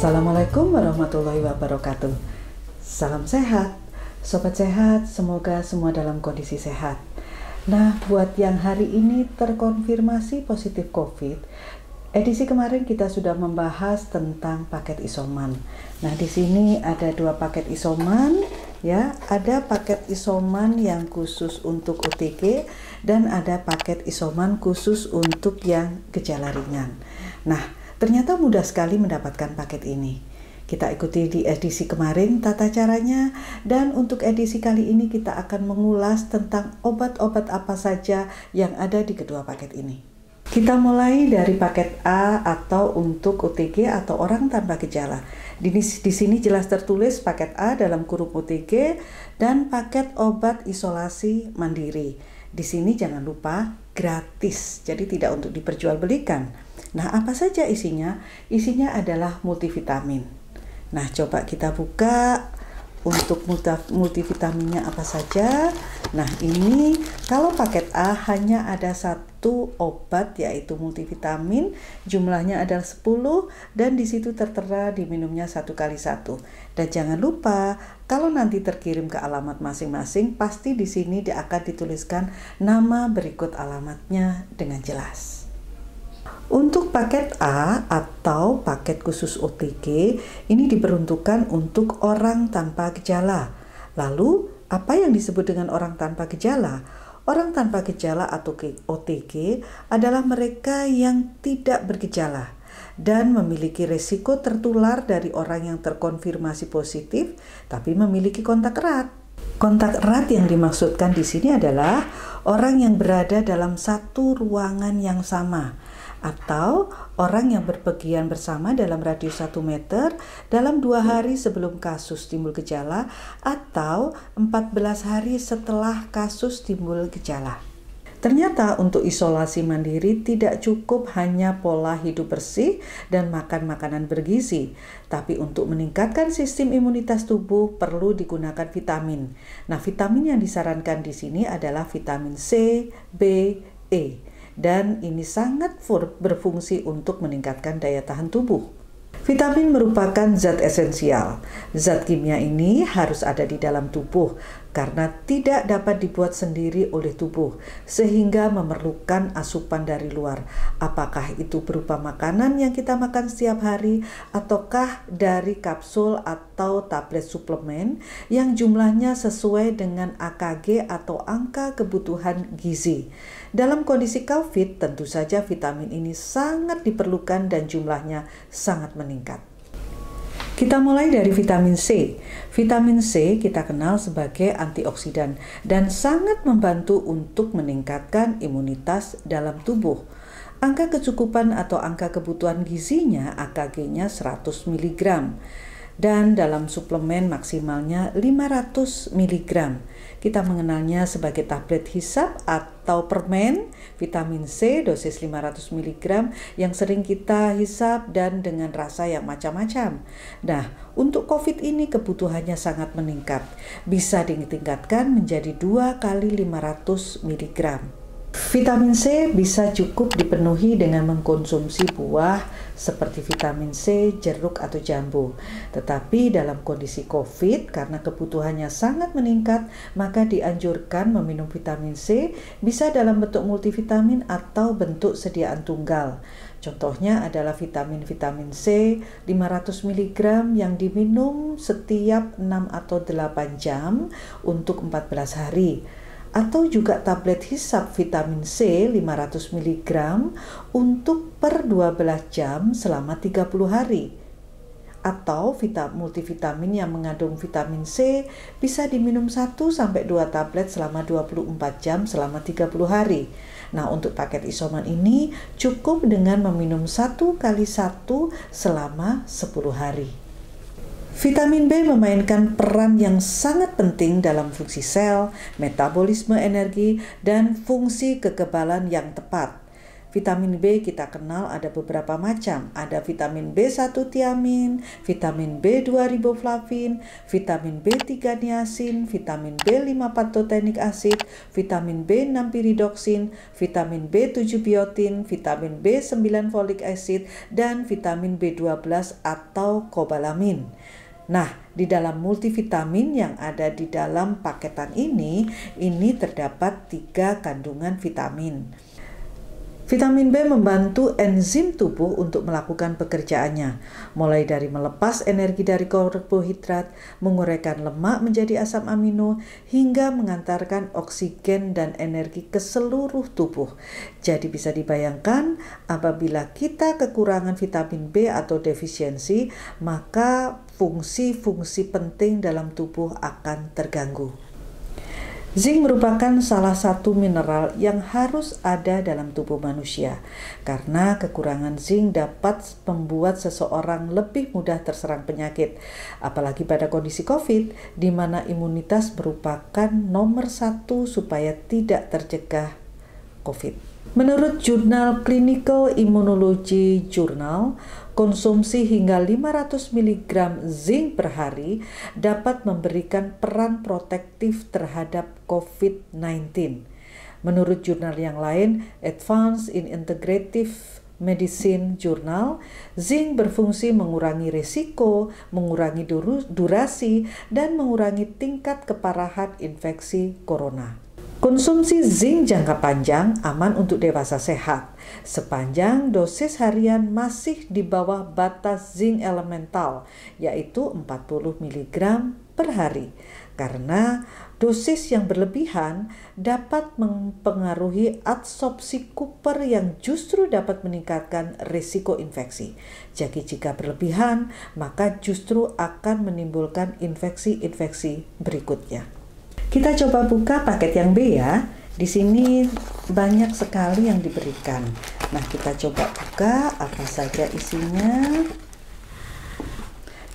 Assalamualaikum warahmatullahi wabarakatuh. Salam sehat, sobat sehat, semoga semua dalam kondisi sehat. Nah, buat yang hari ini terkonfirmasi positif COVID, edisi kemarin kita sudah membahas tentang paket isoman. Nah, di sini ada 2 paket isoman, ya. Ada paket isoman yang khusus untuk OTG dan ada paket isoman khusus untuk yang gejala ringan. Nah, ternyata mudah sekali mendapatkan paket ini. Kita ikuti di edisi kemarin tata caranya, dan untuk edisi kali ini kita akan mengulas tentang obat-obat apa saja yang ada di kedua paket ini. Kita mulai dari paket A atau untuk OTG atau orang tanpa gejala. Di sini jelas tertulis paket A dalam kurung OTG dan paket obat isolasi mandiri. Di sini jangan lupa gratis, jadi tidak untuk diperjualbelikan. Nah, apa saja isinya? Isinya adalah multivitamin. Nah, coba kita buka untuk multivitaminnya apa saja. Nah, ini kalau paket A hanya ada 1 obat yaitu multivitamin, jumlahnya adalah 10 dan di situ tertera diminumnya 1 kali 1. Dan jangan lupa kalau nanti terkirim ke alamat masing-masing, pasti di sini akan dituliskan nama berikut alamatnya dengan jelas. Untuk paket A atau paket khusus OTG ini diperuntukkan untuk orang tanpa gejala. Lalu, apa yang disebut dengan orang tanpa gejala? Orang tanpa gejala atau OTG adalah mereka yang tidak bergejala dan memiliki resiko tertular dari orang yang terkonfirmasi positif tapi memiliki kontak erat. Kontak erat yang dimaksudkan di sini adalah orang yang berada dalam satu ruangan yang sama, atau orang yang berpergian bersama dalam radius 1 meter dalam 2 hari sebelum kasus timbul gejala atau 14 hari setelah kasus timbul gejala. Ternyata untuk isolasi mandiri tidak cukup hanya pola hidup bersih dan makan makanan bergizi, tapi untuk meningkatkan sistem imunitas tubuh perlu digunakan vitamin. Nah, vitamin yang disarankan di sini adalah vitamin C, B, E. Dan ini sangat berfungsi untuk meningkatkan daya tahan tubuh. Vitamin merupakan zat esensial. Zat kimia ini harus ada di dalam tubuh karena tidak dapat dibuat sendiri oleh tubuh, sehingga memerlukan asupan dari luar. Apakah itu berupa makanan yang kita makan setiap hari, ataukah dari kapsul atau tablet suplemen yang jumlahnya sesuai dengan AKG atau angka kebutuhan gizi. Dalam kondisi COVID, tentu saja vitamin ini sangat diperlukan dan jumlahnya sangat meningkat. Kita mulai dari vitamin C. Vitamin C kita kenal sebagai antioksidan dan sangat membantu untuk meningkatkan imunitas dalam tubuh. Angka kecukupan atau angka kebutuhan gizinya AKG-nya 100 mg dan dalam suplemen maksimalnya 500 mg. Kita mengenalnya sebagai tablet hisap atau permen vitamin C dosis 500 mg yang sering kita hisap dan dengan rasa yang macam-macam. Nah, untuk COVID ini kebutuhannya sangat meningkat. Bisa ditingkatkan menjadi 2 kali 500 mg. Vitamin C bisa cukup dipenuhi dengan mengkonsumsi buah seperti vitamin C, jeruk atau jambu. Tetapi dalam kondisi COVID, karena kebutuhannya sangat meningkat, maka dianjurkan meminum vitamin C bisa dalam bentuk multivitamin atau bentuk sediaan tunggal. Contohnya adalah vitamin C 500 mg yang diminum setiap 6 atau 8 jam untuk 14 hari. Atau juga tablet hisap vitamin C 500 mg untuk per 12 jam selama 30 hari. Atau multivitamin yang mengandung vitamin C bisa diminum 1-2 tablet selama 24 jam selama 30 hari. Nah, untuk paket isoman ini cukup dengan meminum 1 kali 1 selama 10 hari. Vitamin B memainkan peran yang sangat penting dalam fungsi sel, metabolisme energi, dan fungsi kekebalan yang tepat. Vitamin B kita kenal ada beberapa macam. Ada vitamin B1 tiamin, vitamin B2 riboflavin, vitamin B3 niacin, vitamin B5 pantothenic acid, vitamin B6 pyridoxine, vitamin B7 biotin, vitamin B9 folic acid, dan vitamin B12 atau kobalamin. Nah, di dalam multivitamin yang ada di dalam paketan ini terdapat 3 kandungan vitamin. Vitamin B membantu enzim tubuh untuk melakukan pekerjaannya, mulai dari melepas energi dari karbohidrat, menguraikan lemak menjadi asam amino, hingga mengantarkan oksigen dan energi ke seluruh tubuh. Jadi bisa dibayangkan, apabila kita kekurangan vitamin B atau defisiensi, maka fungsi-fungsi penting dalam tubuh akan terganggu. Zinc merupakan salah satu mineral yang harus ada dalam tubuh manusia, karena kekurangan zinc dapat membuat seseorang lebih mudah terserang penyakit, apalagi pada kondisi COVID, di mana imunitas merupakan nomor 1 supaya tidak tercegah COVID. Menurut jurnal Clinical Immunology Journal, konsumsi hingga 500 mg zinc per hari dapat memberikan peran protektif terhadap COVID-19. Menurut jurnal yang lain, Advance in Integrative Medicine Journal, zinc berfungsi mengurangi risiko, mengurangi durasi, dan mengurangi tingkat keparahan infeksi corona. Konsumsi zinc jangka panjang aman untuk dewasa sehat, sepanjang dosis harian masih di bawah batas zinc elemental, yaitu 40 mg per hari. Karena dosis yang berlebihan dapat mempengaruhi adsorpsi Cooper yang justru dapat meningkatkan risiko infeksi. Jadi jika berlebihan, maka justru akan menimbulkan infeksi-infeksi berikutnya. Kita coba buka paket yang B ya. Di sini banyak sekali yang diberikan. Nah, kita coba buka apa saja isinya.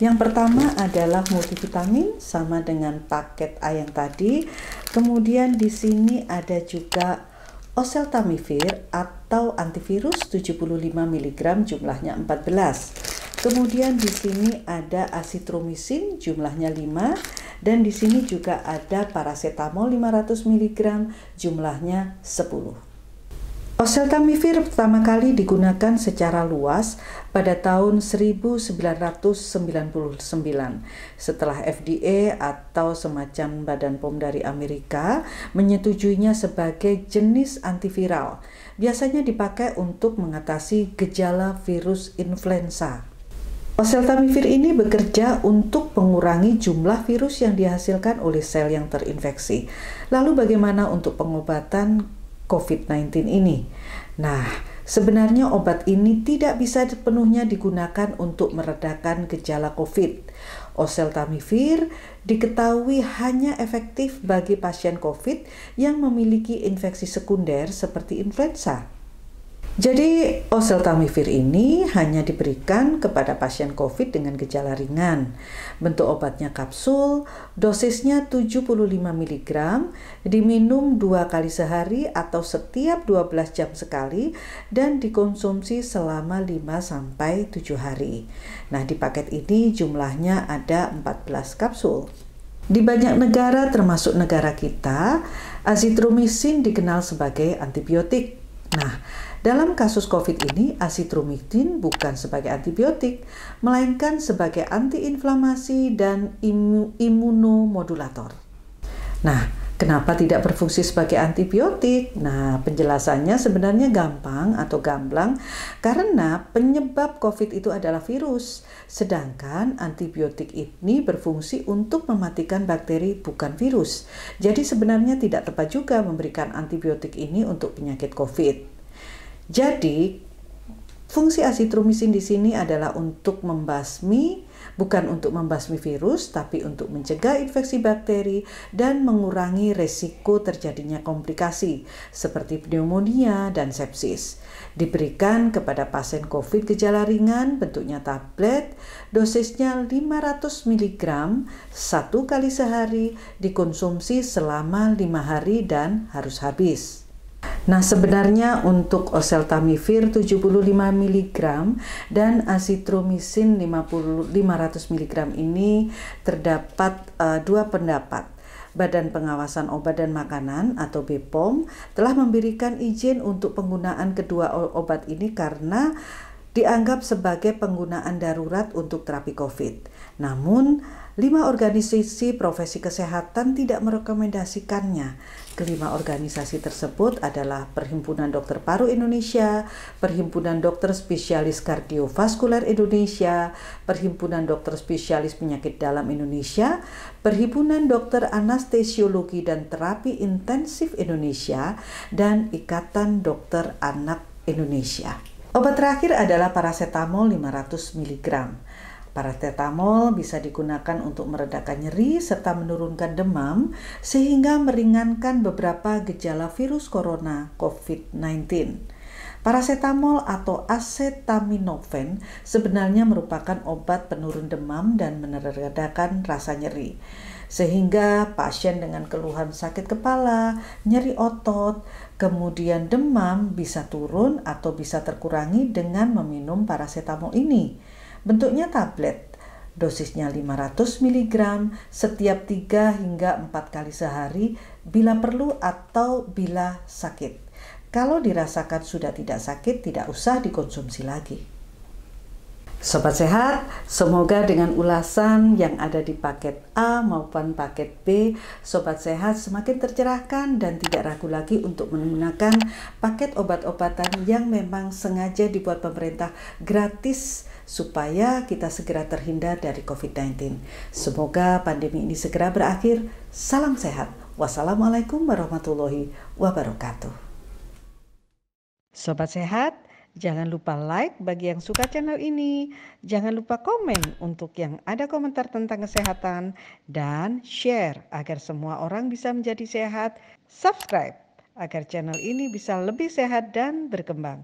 Yang pertama adalah multivitamin sama dengan paket A yang tadi. Kemudian di sini ada juga oseltamivir atau antivirus 75 mg jumlahnya 14. Kemudian di sini ada azitromisin jumlahnya 5 dan di sini juga ada paracetamol 500 mg jumlahnya 10. Oseltamivir pertama kali digunakan secara luas pada tahun 1999 setelah FDA atau semacam Badan POM dari Amerika menyetujuinya sebagai jenis antiviral. Biasanya dipakai untuk mengatasi gejala virus influenza. Oseltamivir ini bekerja untuk mengurangi jumlah virus yang dihasilkan oleh sel yang terinfeksi. Lalu bagaimana untuk pengobatan COVID-19 ini? Nah, sebenarnya obat ini tidak bisa sepenuhnya digunakan untuk meredakan gejala COVID. Oseltamivir diketahui hanya efektif bagi pasien COVID yang memiliki infeksi sekunder seperti influenza. Jadi oseltamivir ini hanya diberikan kepada pasien COVID dengan gejala ringan. Bentuk obatnya kapsul, dosisnya 75 mg, diminum 2 kali sehari atau setiap 12 jam sekali dan dikonsumsi selama 5-7 hari. Nah, di paket ini jumlahnya ada 14 kapsul. Di banyak negara termasuk negara kita, azitromisin dikenal sebagai antibiotik. Nah, dalam kasus COVID ini, azitromisin bukan sebagai antibiotik, melainkan sebagai antiinflamasi dan imunomodulator. Nah, kenapa tidak berfungsi sebagai antibiotik? Nah, penjelasannya sebenarnya gampang atau gamblang, karena penyebab COVID itu adalah virus, sedangkan antibiotik ini berfungsi untuk mematikan bakteri, bukan virus. Jadi sebenarnya tidak tepat juga memberikan antibiotik ini untuk penyakit COVID. Jadi, fungsi azitromisin di sini adalah untuk membasmi, bukan untuk membasmi virus, tapi untuk mencegah infeksi bakteri dan mengurangi resiko terjadinya komplikasi seperti pneumonia dan sepsis. Diberikan kepada pasien COVID gejala ringan, bentuknya tablet, dosisnya 500 mg 1 kali sehari, dikonsumsi selama 5 hari dan harus habis. Nah, sebenarnya untuk oseltamivir 75 mg dan azitromisin 500 mg ini terdapat dua pendapat. Badan Pengawasan Obat dan Makanan atau BPOM telah memberikan izin untuk penggunaan kedua obat ini karena dianggap sebagai penggunaan darurat untuk terapi COVID. Namun, 5 organisasi profesi kesehatan tidak merekomendasikannya. Kelima organisasi tersebut adalah Perhimpunan Dokter Paru Indonesia, Perhimpunan Dokter Spesialis Kardiovaskuler Indonesia, Perhimpunan Dokter Spesialis Penyakit Dalam Indonesia, Perhimpunan Dokter Anestesiologi dan Terapi Intensif Indonesia, dan Ikatan Dokter Anak Indonesia. Obat terakhir adalah paracetamol 500 mg. Paracetamol bisa digunakan untuk meredakan nyeri serta menurunkan demam sehingga meringankan beberapa gejala virus corona COVID-19. Paracetamol atau acetaminophen sebenarnya merupakan obat penurun demam dan meredakan rasa nyeri. Sehingga pasien dengan keluhan sakit kepala, nyeri otot, kemudian demam bisa turun atau bisa terkurangi dengan meminum paracetamol ini. Bentuknya tablet, dosisnya 500 mg setiap 3 hingga 4 kali sehari bila perlu atau bila sakit. Kalau dirasakan sudah tidak sakit, tidak usah dikonsumsi lagi. Sobat Sehat, semoga dengan ulasan yang ada di paket A maupun paket B, Sobat Sehat semakin tercerahkan dan tidak ragu lagi untuk menggunakan paket obat-obatan yang memang sengaja dibuat pemerintah gratis supaya kita segera terhindar dari COVID-19. Semoga pandemi ini segera berakhir. Salam sehat. Wassalamualaikum warahmatullahi wabarakatuh. Sobat Sehat, jangan lupa like bagi yang suka channel ini. Jangan lupa komen untuk yang ada komentar tentang kesehatan. Dan share agar semua orang bisa menjadi sehat. Subscribe agar channel ini bisa lebih sehat dan berkembang.